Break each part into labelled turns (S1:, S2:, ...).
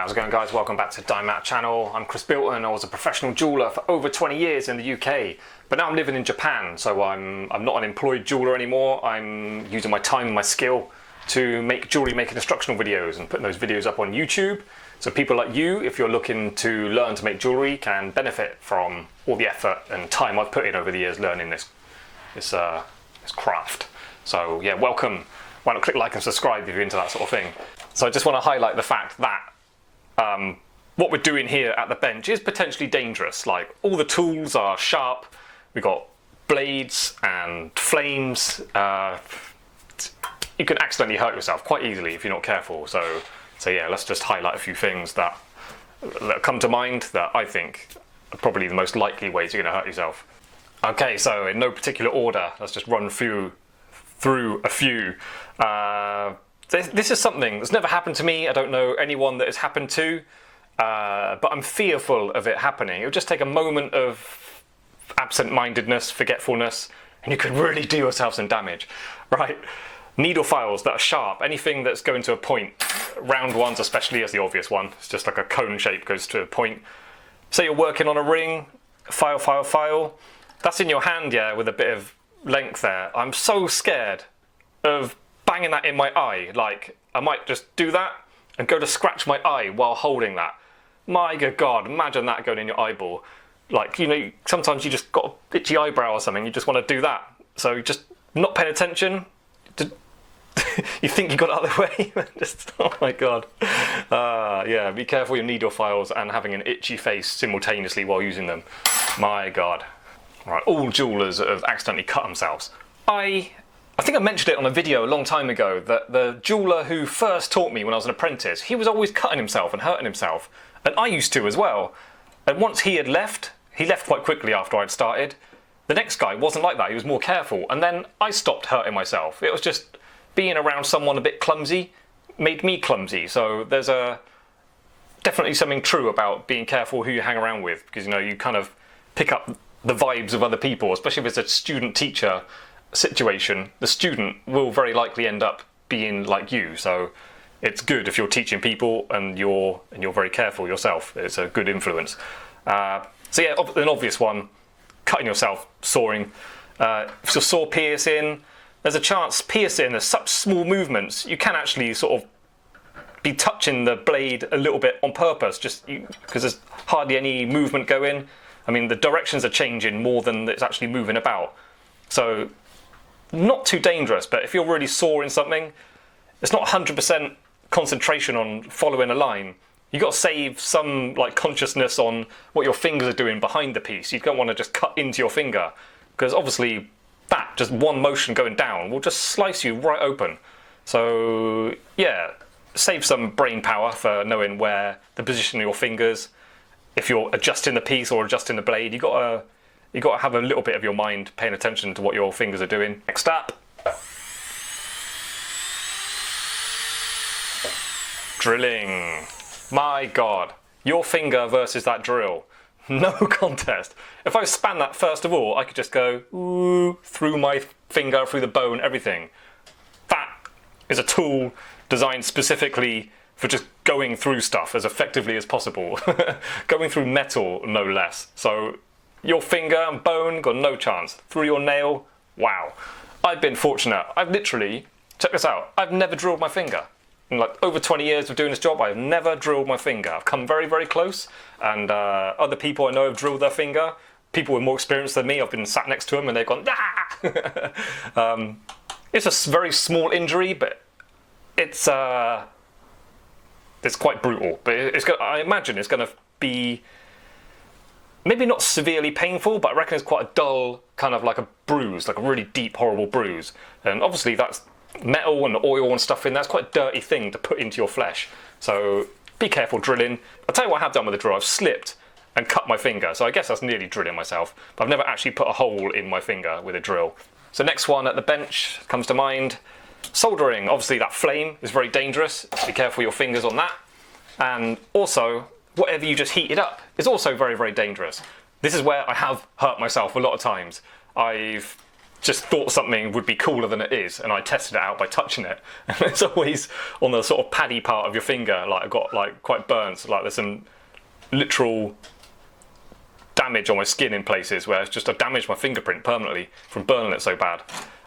S1: How's it going, guys? Welcome back to Diamond Channel. I'm Chris Bilton. I was a professional jeweller for over 20 years in the UK, but now I'm living in Japan, so I'm not an employed jeweller anymore. I'm using my time and my skill to make jewellery making instructional videos and putting those videos up on YouTube. So people like you, if you're looking to learn to make jewellery, can benefit from all the effort and time I've put in over the years learning this craft. So yeah, welcome. Why not click like and subscribe if you're into that sort of thing. So I just want to highlight the fact that what we're doing here at the bench is potentially dangerous. Like, all the tools are sharp, we've got blades and flames. You can accidentally hurt yourself quite easily if you're not careful. So yeah, let's just highlight a few things that come to mind that I think are probably the most likely ways you're going to hurt yourself. Okay, so in no particular order, let's just run through a few. This is something that's never happened to me. I don't know anyone that it's happened to, but I'm fearful of it happening. It would just take a moment of absent-mindedness, forgetfulness, and you could really do yourself some damage. Right? Needle files that are sharp, anything that's going to a point. Round ones especially is the obvious one. It's just like a cone shape goes to a point. Say you're working on a ring, file. That's in your hand, yeah, with a bit of length there. I'm so scared of banging that in my eye. Like, I might just do that and go to scratch my eye while holding that. My good God, imagine that going in your eyeball. Like, you know, sometimes you just got an itchy eyebrow or something, you just want to do that. So just not paying attention, you think you got it out of the way, just, oh my God. Yeah, be careful with your needle files and having an itchy face simultaneously while using them. My God. Right, all jewellers that have accidentally cut themselves. I think I mentioned it on a video a long time ago that the jeweller who first taught me when I was an apprentice, he was always cutting himself and hurting himself. And I used to as well. And once he left quite quickly after I'd started. The next guy wasn't like that, he was more careful. And then I stopped hurting myself. It was just being around someone a bit clumsy made me clumsy. So there's definitely something true about being careful who you hang around with, because, you know, you kind of pick up the vibes of other people, especially if it's a student-teacher situation. The student will very likely end up being like you, so it's good if you're teaching people and you're very careful yourself. It's a good influence. So yeah, an obvious one, cutting yourself, sawing. If you're saw piercing, there's a chance piercing, there's such small movements, you can actually sort of be touching the blade a little bit on purpose, just because there's hardly any movement going. I mean, the directions are changing more than it's actually moving about. So, not too dangerous, but if you're really sawing something, it's not 100% concentration on following a line. You've got to save some consciousness on what your fingers are doing behind the piece. You don't want to just cut into your finger, because obviously that, just one motion going down, will just slice you right open. So, yeah, save some brain power for knowing where the position of your fingers. If you're adjusting the piece or adjusting the blade, you got to have a little bit of your mind paying attention to what your fingers are doing. Next up, drilling. My God, your finger versus that drill, no contest. If I span that first of all, I could just go ooh, through my finger, through the bone, everything. That is a tool designed specifically for just going through stuff as effectively as possible. Going through metal, no less. So your finger and bone got no chance. Through your nail, wow. I've been fortunate. I've literally, check this out, I've never drilled my finger. In over 20 years of doing this job, I've never drilled my finger. I've come very, very close, and other people I know have drilled their finger. People with more experience than me, I've been sat next to them and they've gone, ah! It's a very small injury, but it's quite brutal, but I imagine it's going to be maybe not severely painful, but I reckon it's quite a dull, kind of like a bruise, like a really deep, horrible bruise. And obviously that's metal and oil and stuff in there. It's quite a dirty thing to put into your flesh. So be careful drilling. I'll tell you what I have done with the drill. I've slipped and cut my finger. So I guess that's nearly drilling myself, but I've never actually put a hole in my finger with a drill. So next one at the bench comes to mind. Soldering, obviously that flame is very dangerous. Be careful your fingers on that. And also, whatever you just heated up is also very, very dangerous. This is where I have hurt myself a lot of times. I've just thought something would be cooler than it is, and I tested it out by touching it, and it's always on the sort of paddy part of your finger. Like I got like quite burnt, like there's some literal damage on my skin in places where it's just I've damaged my fingerprint permanently from burning it so bad.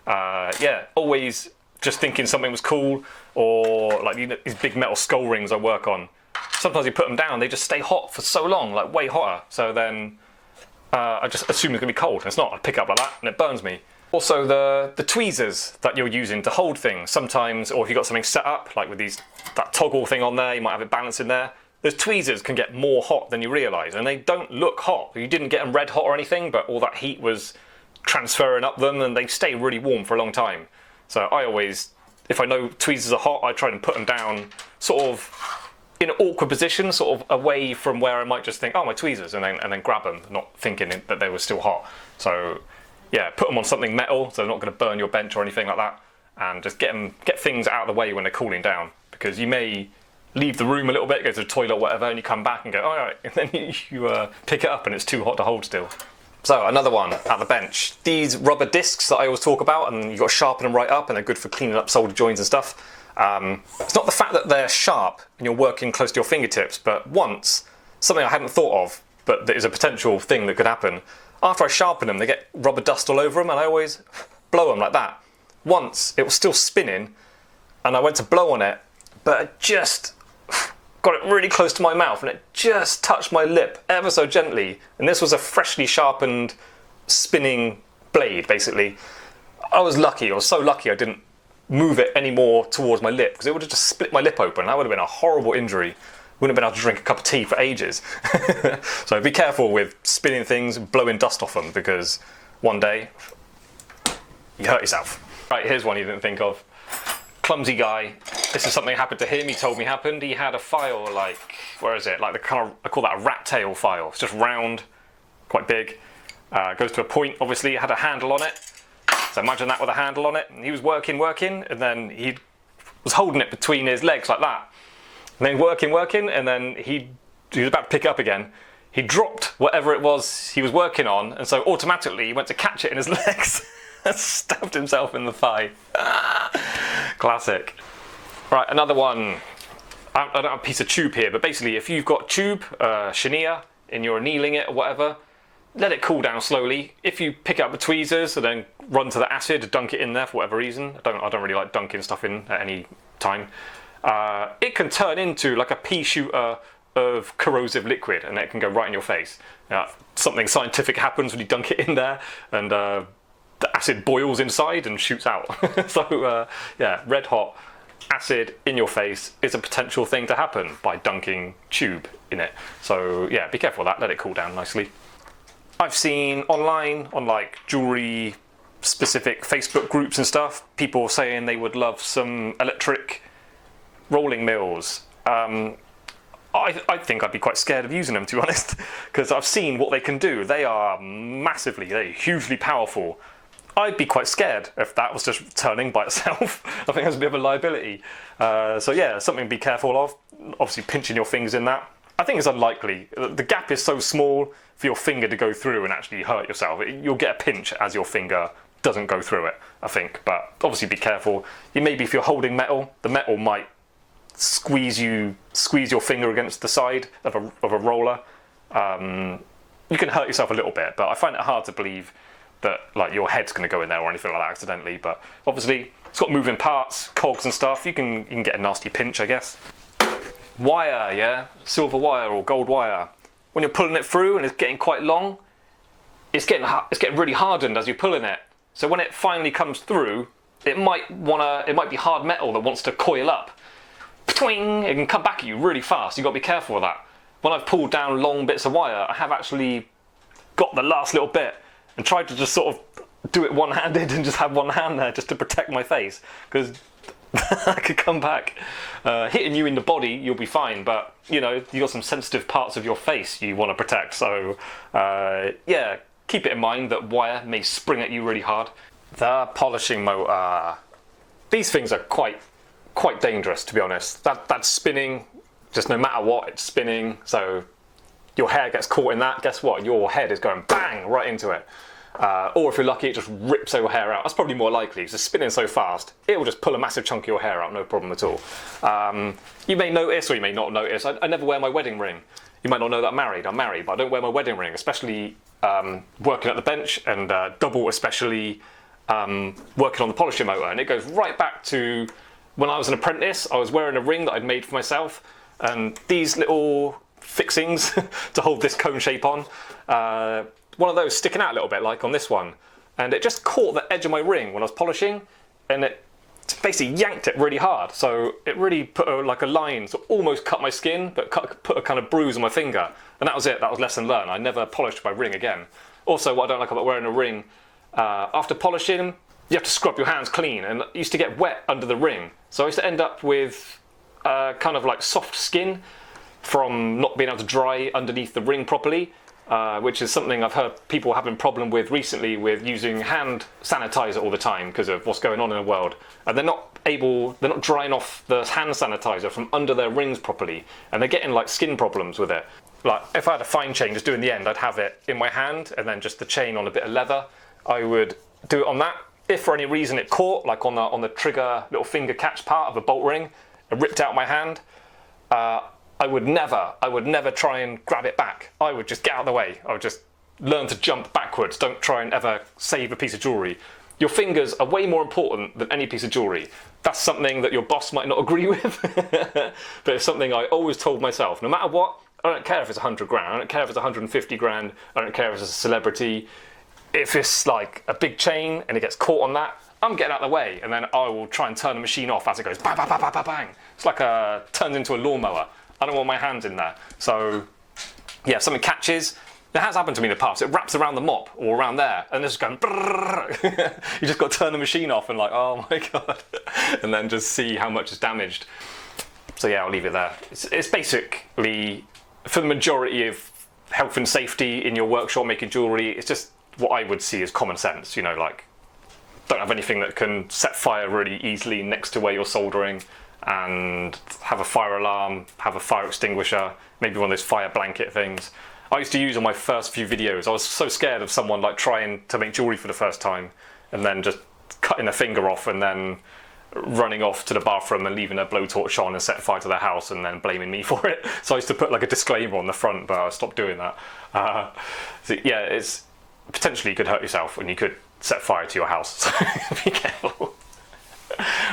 S1: Yeah, always just thinking something was cool, or like these big metal skull rings I work on. Sometimes you put them down, they just stay hot for so long, like way hotter. So then I just assume it's gonna be cold. It's not. I pick it up like that and it burns me. Also the tweezers that you're using to hold things sometimes, or if you've got something set up, like with that toggle thing on there, you might have it balanced in there. Those tweezers can get more hot than you realise, and they don't look hot. You didn't get them red hot or anything, but all that heat was transferring up them, and they stay really warm for a long time. So I always, if I know tweezers are hot, I try and put them down sort of in an awkward position, sort of away from where I might just think, oh, my tweezers, and then grab them, not thinking that they were still hot. So yeah, put them on something metal, so they're not going to burn your bench or anything like that, and just get things out of the way when they're cooling down, because you may leave the room a little bit, go to the toilet or whatever, and you come back and go, all right, and then you pick it up and it's too hot to hold still. So another one at the bench. These rubber discs that I always talk about, and you've got to sharpen them right up, and they're good for cleaning up solder joints and stuff. It's not the fact that they're sharp and you're working close to your fingertips, but once, something I hadn't thought of, but that is a potential thing that could happen, after I sharpen them, they get rubber dust all over them, and I always blow them like that. Once, it was still spinning, and I went to blow on it, but it just got it really close to my mouth, and it just touched my lip ever so gently. And this was a freshly sharpened spinning blade, basically. I was lucky. I was so lucky I didn't move it any more towards my lip, because it would have just split my lip open. That would have been a horrible injury. Wouldn't have been able to drink a cup of tea for ages. So be careful with spinning things and blowing dust off them, because one day you hurt yourself. Right, here's one you didn't think of. Clumsy guy. This is something that happened to him. He told me happened. He had a file like, where is it? Like the kind of, I call that a rat tail file. It's just round, quite big. Goes to a point. Obviously, it had a handle on it. So imagine that with a handle on it. And he was working, and then he was holding it between his legs like that. And then working, and then he was about to pick it up again. He dropped whatever it was he was working on, and so automatically he went to catch it in his legs and stabbed himself in the thigh. Classic. Right, another one. I don't have a piece of tube here, but basically if you've got tube, chenier, and you're annealing it or whatever, let it cool down slowly. If you pick up the tweezers and then run to the acid, dunk it in there for whatever reason. I don't really like dunking stuff in at any time. It can turn into like a pea shooter of corrosive liquid, and it can go right in your face. Something scientific happens when you dunk it in there, and the acid boils inside and shoots out. So yeah, red hot acid in your face is a potential thing to happen by dunking tube in it. So yeah, be careful of that, let it cool down nicely. I've seen online, on like jewellery specific Facebook groups and stuff, people saying they would love some electric rolling mills. I think I'd be quite scared of using them, to be honest, because I've seen what they can do. They're hugely powerful. I'd be quite scared if that was just turning by itself. I think that's a bit of a liability. So yeah, something to be careful of. Obviously pinching your fingers in that, I think it's unlikely. The gap is so small for your finger to go through and actually hurt yourself. You'll get a pinch as your finger doesn't go through it, I think. But obviously be careful. Maybe if you're holding metal, the metal might squeeze your finger against the side of a roller. You can hurt yourself a little bit, but I find it hard to believe that like your head's going to go in there or anything like that accidentally. But obviously it's got moving parts, cogs and stuff. You can get a nasty pinch, I guess. Wire, yeah, silver wire or gold wire. When you're pulling it through and it's getting quite long, it's getting really hardened as you're pulling it. So when it finally comes through, it might be hard metal that wants to coil up. Twing! It can come back at you really fast. You've got to be careful with that. When I've pulled down long bits of wire, I have actually got the last little bit and tried to just sort of do it one-handed and just have one hand there just to protect my face, because that could come back. Hitting you in the body, you'll be fine, but you know, you've got some sensitive parts of your face you want to protect, so yeah, keep it in mind that wire may spring at you really hard. The polishing motor. These things are quite dangerous, to be honest. That's spinning, just no matter what, it's spinning, so your hair gets caught in that, guess what? Your head is going bang right into it. Or if you're lucky, it just rips your hair out. That's probably more likely. It's just spinning so fast, it will just pull a massive chunk of your hair out, no problem at all. You may notice, or you may not notice, I never wear my wedding ring. You might not know that I'm married, but I don't wear my wedding ring, especially working at the bench, and double especially working on the polishing motor. And it goes right back to when I was an apprentice. I was wearing a ring that I'd made for myself, and these little fixings to hold this cone shape on, one of those sticking out a little bit, like on this one, and it just caught the edge of my ring when I was polishing, and it basically yanked it really hard, so it really put like a line, so almost cut my skin, but put a kind of bruise on my finger, and that was it. That was lesson learned. I never polished my ring again. Also, what I don't like about wearing a ring, after polishing, you have to scrub your hands clean, and it used to get wet under the ring, so I used to end up with kind of like soft skin from not being able to dry underneath the ring properly, which is something I've heard people having problem with recently, with using hand sanitizer all the time because of what's going on in the world, and they're not drying off the hand sanitizer from under their rings properly, and they're getting like skin problems with it. Like if I had a fine chain just doing the end, I'd have it in my hand and then just the chain on a bit of leather. I would do it on that. If for any reason it caught, like on the trigger little finger catch part of a bolt ring, it ripped out my hand, I would never try and grab it back. I would just get out of the way. I would just learn to jump backwards. Don't try and ever save a piece of jewellery. Your fingers are way more important than any piece of jewellery. That's something that your boss might not agree with, but it's something I always told myself. No matter what, I don't care if it's 100 grand, I don't care if it's 150 grand, I don't care if it's a celebrity. If it's like a big chain and it gets caught on that, I'm getting out of the way, and then I will try and turn the machine off as it goes bang, bang, bang, bang, bang, bang. It's like turns into a lawnmower. I don't want my hands in there. So yeah, if something catches, it has happened to me in the past. It wraps around the mop or around there, and it's just going brrrr. You just got to turn the machine off and like, oh my god, and then just see how much is damaged. So yeah, I'll leave it there. It's basically, for the majority of health and safety in your workshop making jewellery, it's just what I would see as common sense. You know, like, don't have anything that can set fire really easily next to where you're soldering, and have a fire alarm, have a fire extinguisher, maybe one of those fire blanket things. I used to use on my first few videos. I was so scared of someone like trying to make jewellery for the first time and then just cutting a finger off and then running off to the bathroom and leaving a blowtorch on and setting fire to their house and then blaming me for it. So I used to put like a disclaimer on the front, but I stopped doing that. So yeah, it's potentially you could hurt yourself and you could set fire to your house, so be careful.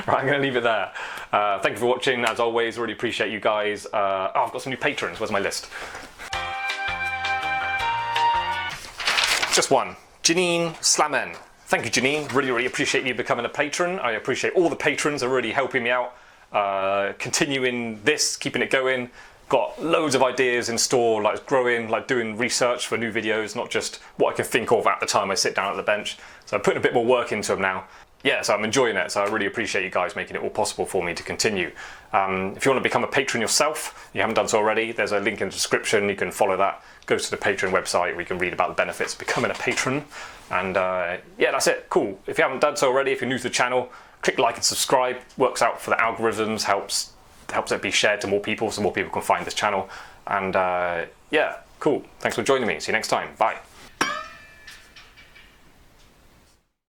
S1: Right, I'm going to leave it there. Thank you for watching, as always. Really appreciate you guys. I've got some new patrons. Where's my list? Just one. Janine Slamen. Thank you, Janine. Really appreciate you becoming a patron. I appreciate all the patrons are really helping me out. Continuing this, keeping it going. Got loads of ideas in store, like growing, like doing research for new videos, not just what I can think of at the time I sit down at the bench. So I'm putting a bit more work into them now. Yeah, so I'm enjoying it, so I really appreciate you guys making it all possible for me to continue. If you want to become a patron yourself, you haven't done so already, there's a link in the description, you can follow that. Go to the Patreon website where you can read about the benefits of becoming a patron. And yeah, that's it, cool. If you haven't done so already, if you're new to the channel, click like and subscribe, works out for the algorithms, helps it be shared to more people so more people can find this channel. And yeah, cool, thanks for joining me, see you next time, bye.